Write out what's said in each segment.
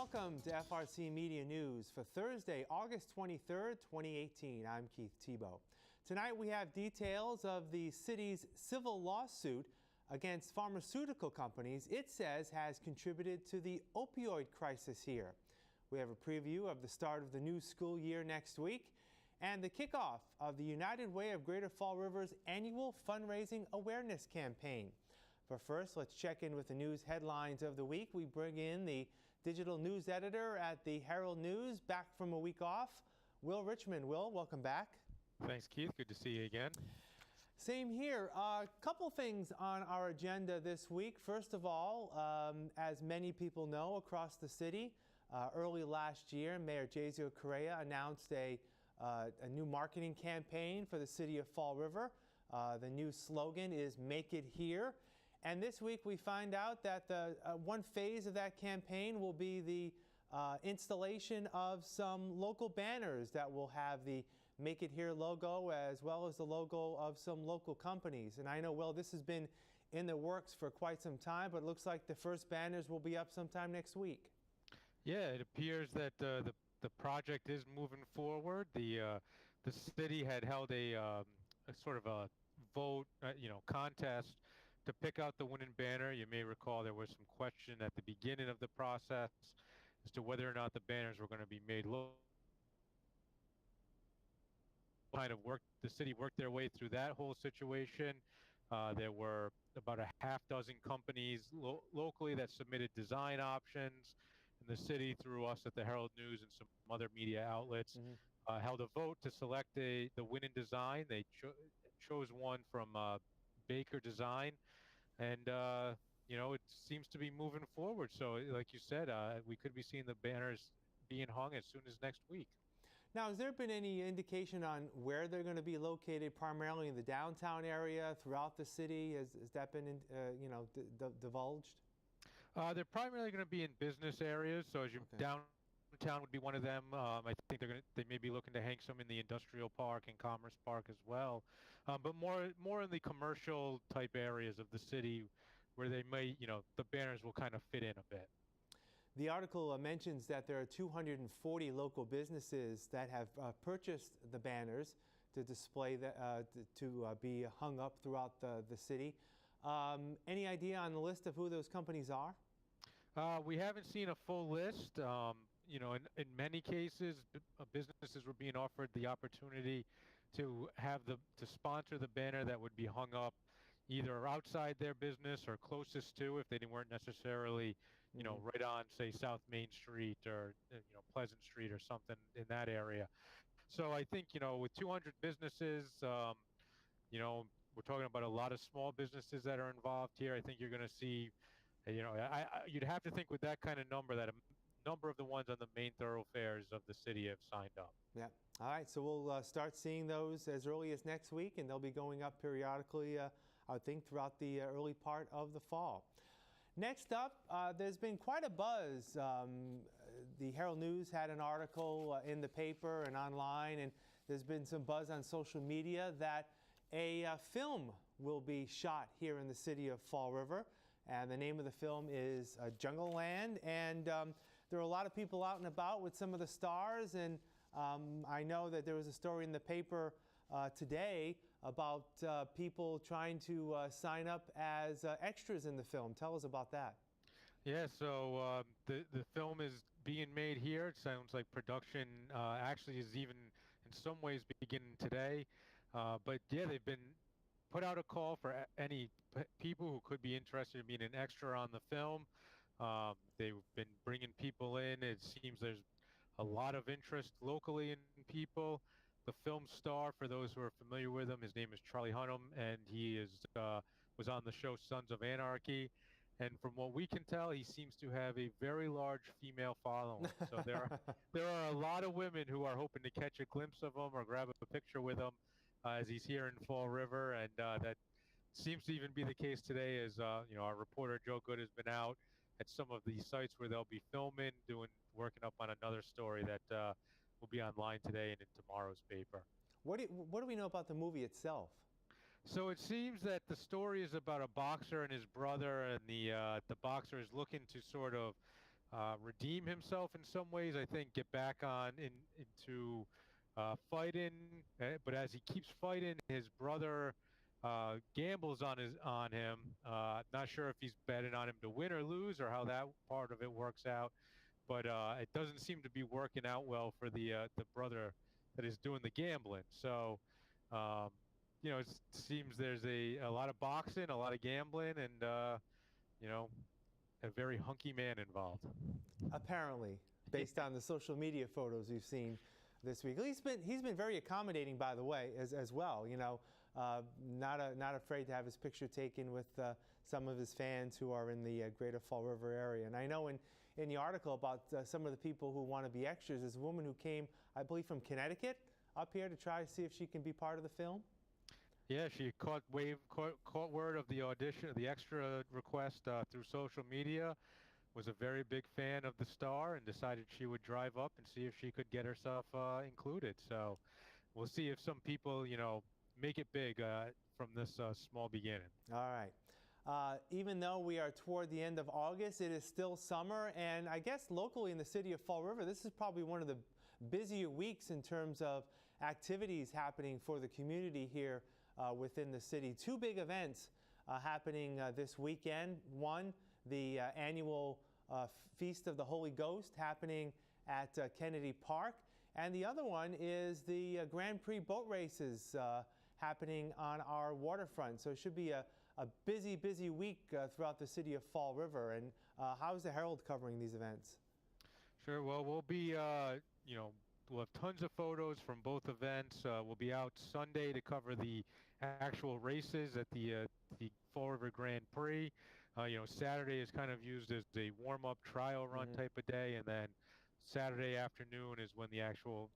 Welcome to FRC Media News for Thursday, August 23rd, 2018. I'm Keith Tebow. Tonight we have details of the city's civil lawsuit against pharmaceutical companies it says has contributed to the opioid crisis here. We have a preview of the start of the new school year next week and the kickoff of the United Way of Greater Fall River's annual fundraising awareness campaign. But first, let's check in with the news headlines of the week. We bring in the digital news editor at the Herald News, back from a week off, Will Richmond. Will, welcome back. Thanks, Keith. Good to see you again. Same here. A couple things on our agenda this week. First of all, as many people know across the city, early last year, Mayor Jazio Correa announced a new marketing campaign for the city of Fall River. The new slogan is "Make It Here." And this week we find out that the one phase of that campaign will be the installation of some local banners that will have the Make It Here logo as well as the logo of some local companies. And I know, Will, this has been in the works for quite some time, but it looks like the first banners will be up sometime next week. Yeah, it appears that the project is moving forward. The city had held a sort of a vote, contest to pick out the winning banner. You may recall there was some question at the beginning of the process as to whether or not the banners were going to be made local. The city worked their way through that whole situation. There were about a half dozen companies locally that submitted design options, and the city, through us at the Herald News and some other media outlets, held a vote to select the winning design. They chose one from Baker Design, and it seems to be moving forward. So like you said, we could be seeing the banners being hung as soon as next week. Now, has there been any indication on where they're going to be located, primarily in the downtown area, throughout the city? Has that been divulged? They're primarily going to be in business areas, so as you downtown would be one of them. I think they may be looking to hang some in the industrial park and commerce park as well, but more in the commercial type areas of the city where they may, the banners will kind of fit in a bit. The article mentions that there are 240 local businesses that have purchased the banners to display to be hung up throughout the city. Any idea on the list of who those companies are? We haven't seen a full list. In many cases, businesses were being offered the opportunity to sponsor the banner that would be hung up either outside their business or closest to, if they weren't necessarily, right on, say, South Main Street or, Pleasant Street or something in that area. So I think, with 200 businesses, we're talking about a lot of small businesses that are involved here. I think you're going to see, you'd have to think with that kind of number that a number of the ones on the main thoroughfares of the city have signed up. Yeah. All right. So we'll start seeing those as early as next week, and they'll be going up periodically, I would think, throughout the early part of the fall. Next up, there's been quite a buzz. The Herald News had an article in the paper and online, and there's been some buzz on social media that a film will be shot here in the city of Fall River. And the name of the film is Jungleland. And there are a lot of people out and about with some of the stars. And I know that there was a story in the paper today about people trying to sign up as extras in the film. Tell us about that. Yeah, so the film is being made here. It sounds like production actually is even in some ways beginning today. But yeah, they've been put out a call for any people who could be interested in being an extra on the film. They've been bringing people in. It seems there's a lot of interest locally in people. The film star, for those who are familiar with him, his name is Charlie Hunnam, and he was on the show Sons of Anarchy. And from what we can tell, he seems to have a very large female following. So there are a lot of women who are hoping to catch a glimpse of him or grab a picture with him as he's here in Fall River, and that seems to even be the case today. As our reporter Joe Good has been out at some of the sites where they'll be filming, working up on another story that will be online today and in tomorrow's paper. What do we know about the movie itself? So it seems that the story is about a boxer and his brother, and the boxer is looking to sort of redeem himself in some ways. I think get back into fighting. But as he keeps fighting, his brother gambles on him. Not sure if he's betting on him to win or lose, or how that part of it works out. But it doesn't seem to be working out well for the brother that is doing the gambling. So, um, it seems there's a lot of boxing, a lot of gambling, and you know, a very hunky man involved. Apparently, based on the social media photos we've seen this week. He's been very accommodating, by the way, as well. Not afraid to have his picture taken with some of his fans who are in the greater Fall River area. And I know in the article about some of the people who want to be extras, there's a woman who came, I believe, from Connecticut up here to try to see if she can be part of the film. Yeah, she caught word of the audition, the extra request through social media, was a very big fan of the star, and decided she would drive up and see if she could get herself included. So we'll see if some people, make it big from this small beginning. All right. Even though we are toward the end of August, it is still summer, and I guess locally in the city of Fall River, this is probably one of the busier weeks in terms of activities happening for the community here within the city. Two big events happening this weekend. One, the annual Feast of the Holy Ghost happening at Kennedy Park, and the other one is the Grand Prix boat races happening on our waterfront. So it should be a busy, busy week throughout the city of Fall River. And how's the Herald covering these events? Sure. Well, we'll be, we'll have tons of photos from both events. We'll be out Sunday to cover the actual races at the Fall River Grand Prix. Saturday is kind of used as a warm-up trial run type of day, and then Saturday afternoon is when the actual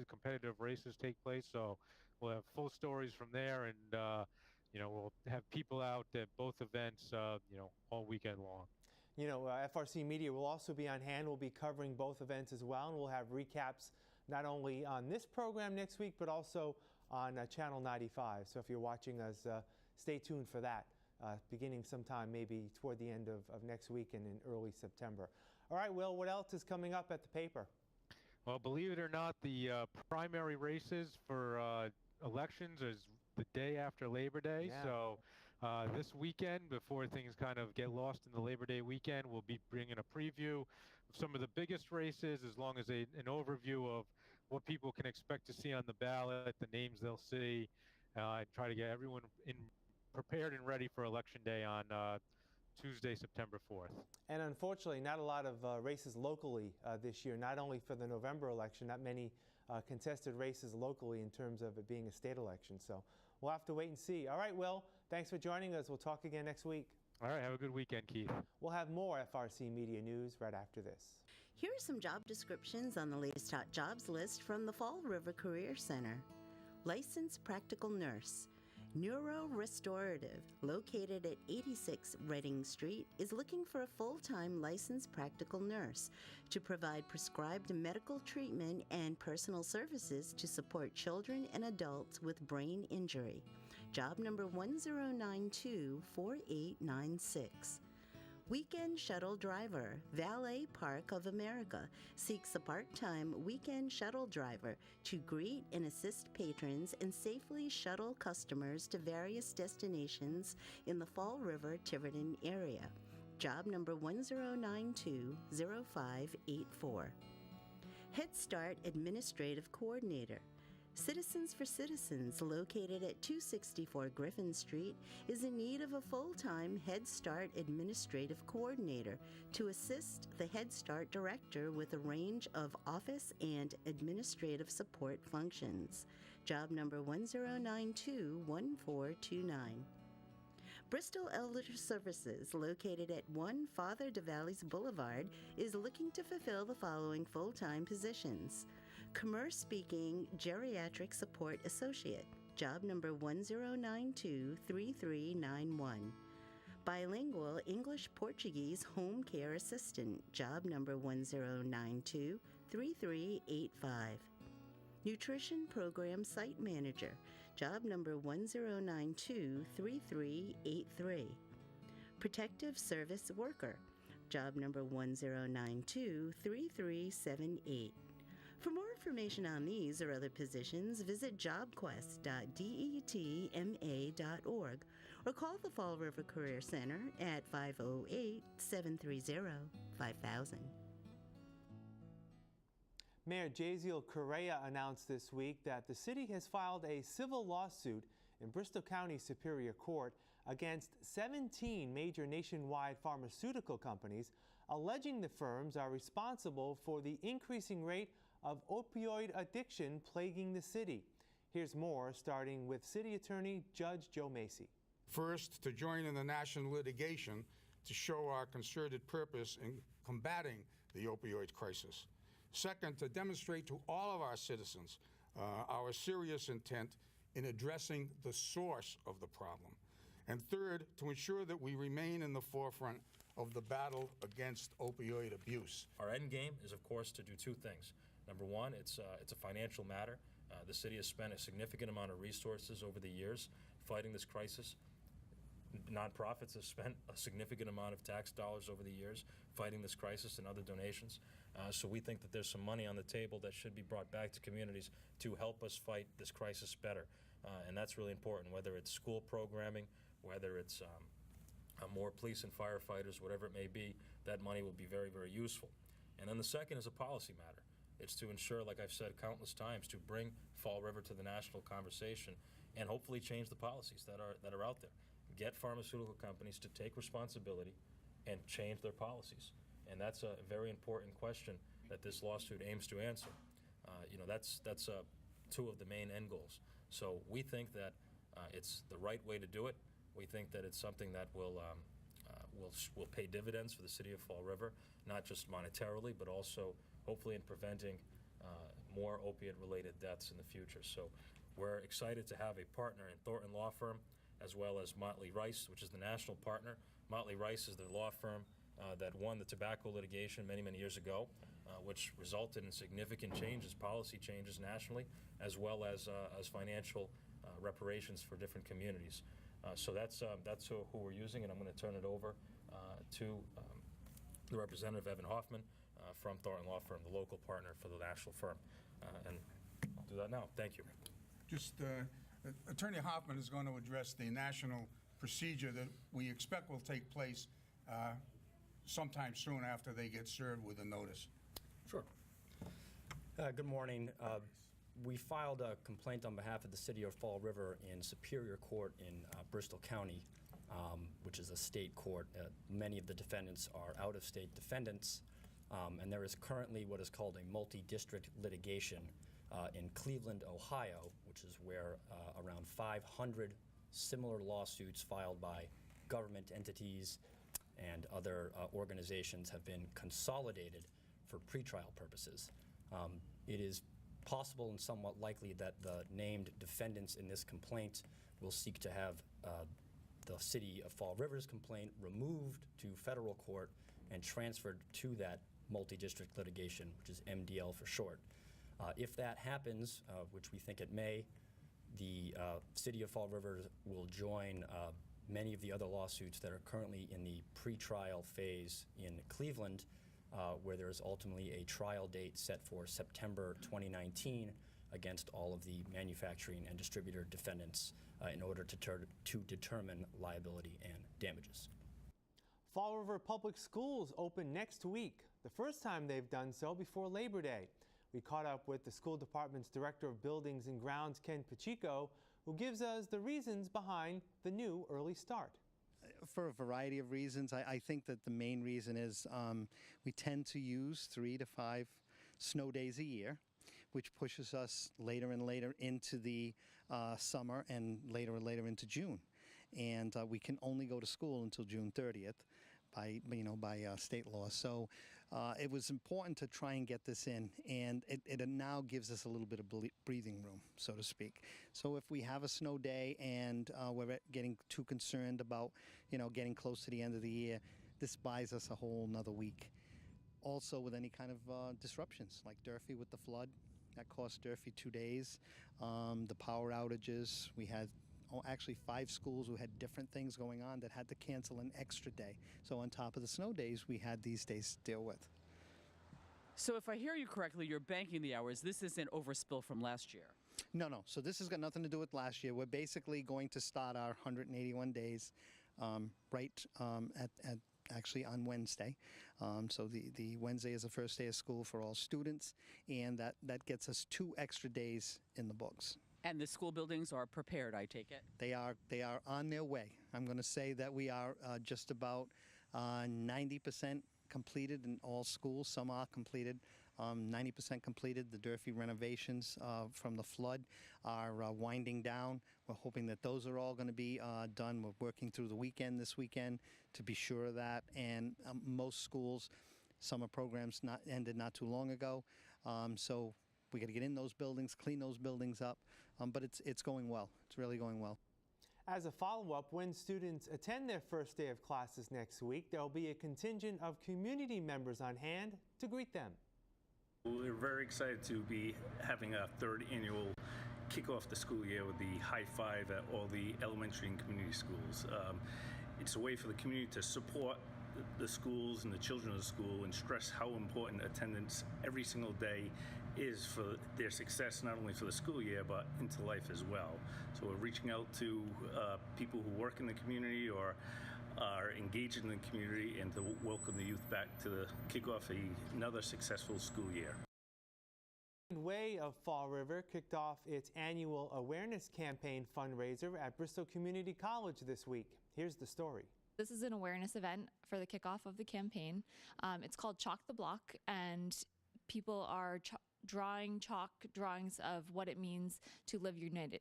competitive races take place. So we'll have full stories from there, and we'll have people out at both events, all weekend long. FRCmedia will also be on hand. We'll be covering both events as well, and we'll have recaps not only on this program next week, but also on Channel 95. So if you're watching us, stay tuned for that, beginning sometime maybe toward the end of next week and in early September. All right, Will, what else is coming up at the paper? Well, believe it or not, the primary races for elections is the day after Labor Day. Yeah. So this weekend, before things kind of get lost in the Labor Day weekend, we'll be bringing a preview of some of the biggest races, as long as an overview of what people can expect to see on the ballot, the names they'll see, and try to get everyone prepared and ready for Election Day on Tuesday, September 4th. And unfortunately, not a lot of races locally this year, not only for the November election, not many contested races locally in terms of it being a state election. So we'll have to wait and see. All right, Will, thanks for joining us. We'll talk again next week. All right, have a good weekend, Keith. We'll have more FRCmedia news right after this. Here are some job descriptions on the latest hot jobs list from the Fall River Career Center. Licensed practical nurse. Neurorestorative, located at 86 Reading Street, is looking for a full-time licensed practical nurse to provide prescribed medical treatment and personal services to support children and adults with brain injury. Job number 10924896. Weekend shuttle driver. Valet Park of America seeks a part-time weekend shuttle driver to greet and assist patrons and safely shuttle customers to various destinations in the Fall River, Tiverton area. Job number 10920584. Head Start Administrative Coordinator. Citizens for Citizens, located at 264 Griffin Street, is in need of a full-time Head Start Administrative Coordinator to assist the Head Start Director with a range of office and administrative support functions. Job number 10921429. Bristol Elder Services, located at 1 Father de Valles Boulevard, is looking to fulfill the following full-time positions. Commerce-speaking Geriatric Support Associate, job number 10923391. Bilingual English-Portuguese Home Care Assistant, job number 10923385. Nutrition Program Site Manager, job number 10923383. Protective Service Worker, job number 1092-3378. For more information on these or other positions, visit jobquest.detma.org or call the Fall River Career Center at 508-730-5000. Mayor Jaziel Correa announced this week that the city has filed a civil lawsuit in Bristol County Superior Court against 17 major nationwide pharmaceutical companies, alleging the firms are responsible for the increasing rate of opioid addiction plaguing the city. Here's more, starting with City Attorney Judge Joe Macy. First, to join in the national litigation to show our concerted purpose in combating the opioid crisis. Second, to demonstrate to all of our citizens our serious intent in addressing the source of the problem. And third, to ensure that we remain in the forefront of the battle against opioid abuse. Our end game is, of course, to do two things. Number one, it's a financial matter. The city has spent a significant amount of resources over the years fighting this crisis. Nonprofits have spent a significant amount of tax dollars over the years fighting this crisis and other donations. So we think that there's some money on the table that should be brought back to communities to help us fight this crisis better. And that's really important, whether it's school programming, whether it's more police and firefighters, whatever it may be, that money will be very, very useful. And then the second is a policy matter. It's to ensure, like I've said countless times, to bring Fall River to the national conversation and hopefully change the policies that are out there. Get pharmaceutical companies to take responsibility and change their policies. And that's a very important question that this lawsuit aims to answer. That's two of the main end goals. So we think that it's the right way to do it. We think that it's something that will pay dividends for the city of Fall River, not just monetarily, but also hopefully in preventing more opiate-related deaths in the future. So we're excited to have a partner in Thornton Law Firm, as well as Motley Rice, which is the national partner. Motley Rice is the law firm that won the tobacco litigation many, many years ago, which resulted in significant changes, policy changes nationally, as well as financial reparations for different communities. So that's who we're using, and I'm going to turn it over to the representative, Evan Hoffman, from Thornton Law Firm, the local partner for the national firm. And I'll do that now. Thank you. Just Attorney Hoffman is going to address the national procedure that we expect will take place sometime soon after they get served with a notice. Sure. Good morning. We filed a complaint on behalf of the city of Fall River in Superior Court in Bristol County, which is a state court. Many of the defendants are out-of-state defendants, and there is currently what is called a multi-district litigation in Cleveland, Ohio, which is where around 500 similar lawsuits filed by government entities and other organizations have been consolidated for pretrial purposes. It is possible and somewhat likely that the named defendants in this complaint will seek to have the city of Fall River's complaint removed to federal court and transferred to that multi-district litigation, which is MDL for short. If that happens, which we think it may, the city of Fall River will join many of the other lawsuits that are currently in the pretrial phase in Cleveland, where there is ultimately a trial date set for September 2019 against all of the manufacturing and distributor defendants in order to determine liability and damages. Fall River Public Schools open next week, the first time they've done so before Labor Day. We caught up with the school department's Director of Buildings and Grounds, Ken Pacheco, who gives us the reasons behind the new early start. For a variety of reasons. I think that the main reason is we tend to use 3 to 5 snow days a year, which pushes us later and later into the summer and later and later into June. And we can only go to school until June 30th by state law. So it was important to try and get this in, and it now gives us a little bit of breathing room, so to speak. So if we have a snow day and we're getting too concerned about, getting close to the end of the year, this buys us a whole another week. Also, with any kind of disruptions, like Durfee with the flood, that cost Durfee 2 days. The power outages, we had actually 5 schools who had different things going on that had to cancel an extra day. So on top of the snow days, we had these days to deal with. So if I hear you correctly, you're banking the hours. This isn't overspill from last year. No, no. So this has got nothing to do with last year. We're basically going to start our 181 days at actually on Wednesday. So the Wednesday is the first day of school for all students, and that gets us 2 extra days in the books. And the school buildings are prepared, I take it? They are on their way. I'm going to say that we are just about 90% completed in all schools. Some are completed. 90% completed. The Durfee renovations from the flood are winding down. We're hoping that those are all going to be done. We're working through the weekend this weekend to be sure of that. And most schools, summer programs ended not too long ago. So we got to get in those buildings, clean those buildings up. But it's going well. It's really going well. As a follow-up, when students attend their first day of classes next week, there will be a contingent of community members on hand to greet them. We're very excited to be having a 3rd annual kick off the school year with the high five at all the elementary and community schools. It's a way for the community to support the schools and the children of the school and stress how important attendance every single day is for their success, not only for the school year, but into life as well. So we're reaching out to people who work in the community or are engaged in the community and to welcome the youth back to the kick off another successful school year. Way of Fall River kicked off its annual awareness campaign fundraiser at Bristol Community College this week. Here's the story. This is an awareness event for the kickoff of the campaign. It's called Chalk the Block, and people are drawing chalk drawings of what it means to live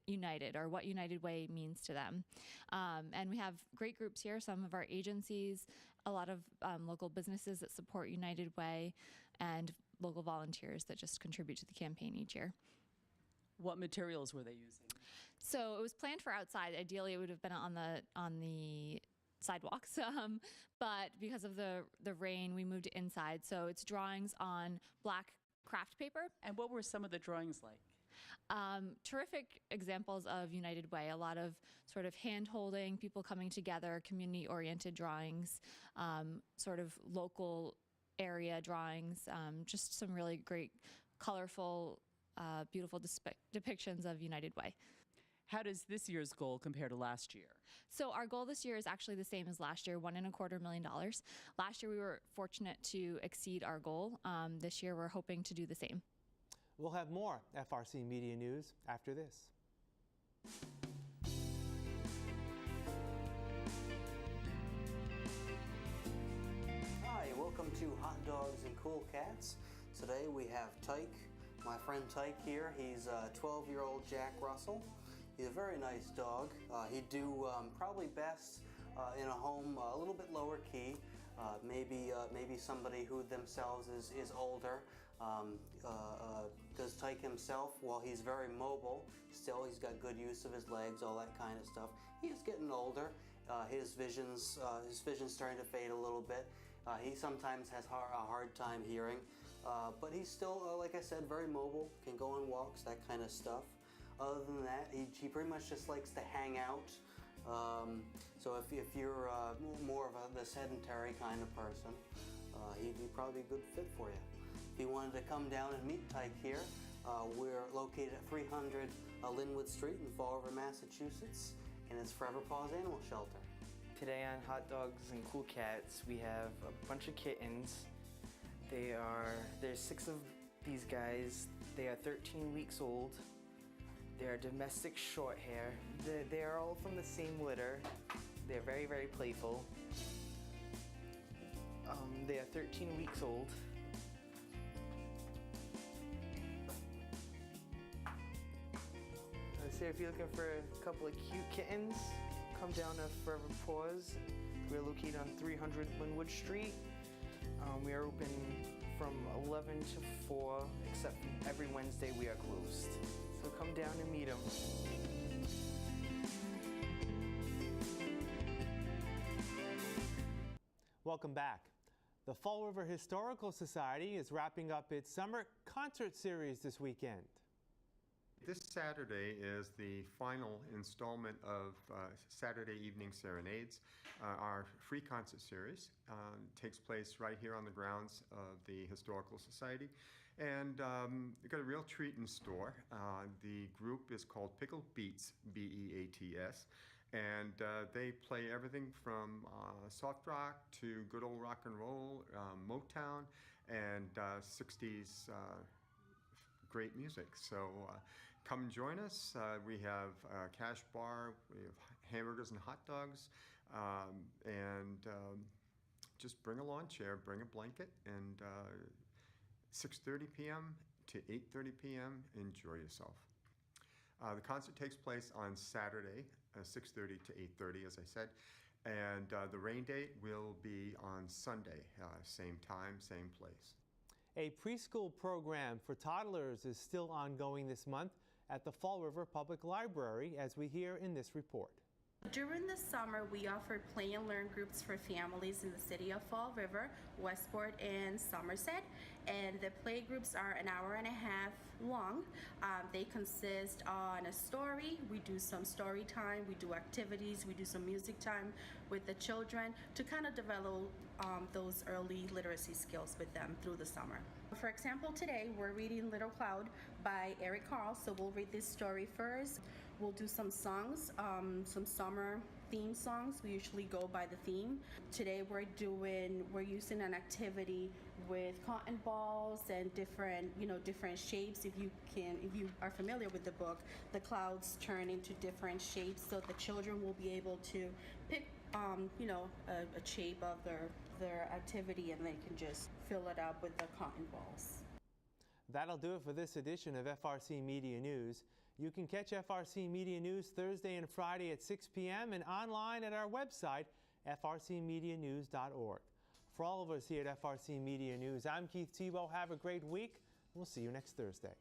united, or what United Way means to them. And we have great groups here, some of our agencies, a lot of local businesses that support United Way, and local volunteers that just contribute to the campaign each year. What materials were they using? So it was planned for outside. Ideally, it would have been on the sidewalks, but because of the rain, we moved it inside. So it's drawings on black craft paper. And what were some of the drawings like? Terrific examples of United Way, a lot of sort of hand-holding, people coming together, community-oriented drawings, sort of local area drawings, just some really great, colorful, beautiful depictions of United Way. How does this year's goal compare to last year? So our goal this year is actually the same as last year, $1.25 million. Last year we were fortunate to exceed our goal. This year we're hoping to do the same. We'll have more FRC Media News after this. Hi, welcome to Hot Dogs and Cool Cats. Today we have Tyke, my friend Tyke here. He's a 12-year-old Jack Russell. He's a very nice dog. He'd do probably best in a home a little bit lower key. Maybe somebody who themselves is older. Does Tyke himself, while he's very mobile, still he's got good use of his legs, all that kind of stuff. He is getting older. His vision's starting to fade a little bit. He sometimes has a hard time hearing, but he's still, like I said, very mobile, can go on walks, that kind of stuff. Other than that, he pretty much just likes to hang out. So if you're more of the sedentary kind of person, he'd be probably a good fit for you. If you wanted to come down and meet Tyke here, we're located at 300 Linwood Street in Fall River, Massachusetts, and it's Forever Paws Animal Shelter. Today on Hot Dogs and Cool Cats, we have a bunch of kittens. There's 6 of these guys. They are 13 weeks old. They're domestic short hair. They are all from the same litter. They're very, very playful. They are 13 weeks old. So if you're looking for a couple of cute kittens, come down to Forever Paws. We're located on 300 Linwood Street. We are open from 11 to 4, except every Wednesday we are closed. So come down and meet them. Welcome back. The Fall River Historical Society is wrapping up its summer concert series this weekend. This Saturday is the final installment of Saturday Evening Serenades. Our free concert series takes place right here on the grounds of the Historical Society. And we've got a real treat in store. The group is called Pickled Beats, B-E-A-T-S. And they play everything from soft rock to good old rock and roll, Motown, and 60s great music. So come join us. We have a cash bar, we have hamburgers and hot dogs, and just bring a lawn chair, bring a blanket, and 6:30 p.m. to 8:30 p.m., enjoy yourself. The concert takes place on Saturday, 6:30 to 8:30, as I said, and the rain date will be on Sunday, same time, same place. A preschool program for toddlers is still ongoing this month at the Fall River Public Library, as we hear in this report. During the summer, we offered play and learn groups for families in the city of Fall River, Westport, and Somerset. And the play groups are an hour and a half long. They consist on a story. We do some story time, we do activities, we do some music time with the children to kind of develop those early literacy skills with them through the summer. For example, today we're reading Little Cloud by Eric Carle, so we'll read this story first. We'll do some songs, some summer theme songs. We usually go by the theme. Today we're using an activity with cotton balls and different shapes. If you are familiar with the book, the clouds turn into different shapes, so the children will be able to pick a shape of their activity, and they can just fill it up with the cotton balls. That'll do it for this edition of FRC Media News. You can catch FRC Media News Thursday and Friday at 6 p.m. and online at our website, frcmedianews.org. For all of us here at FRC Media News, I'm Keith Tebow. Have a great week. We'll see you next Thursday.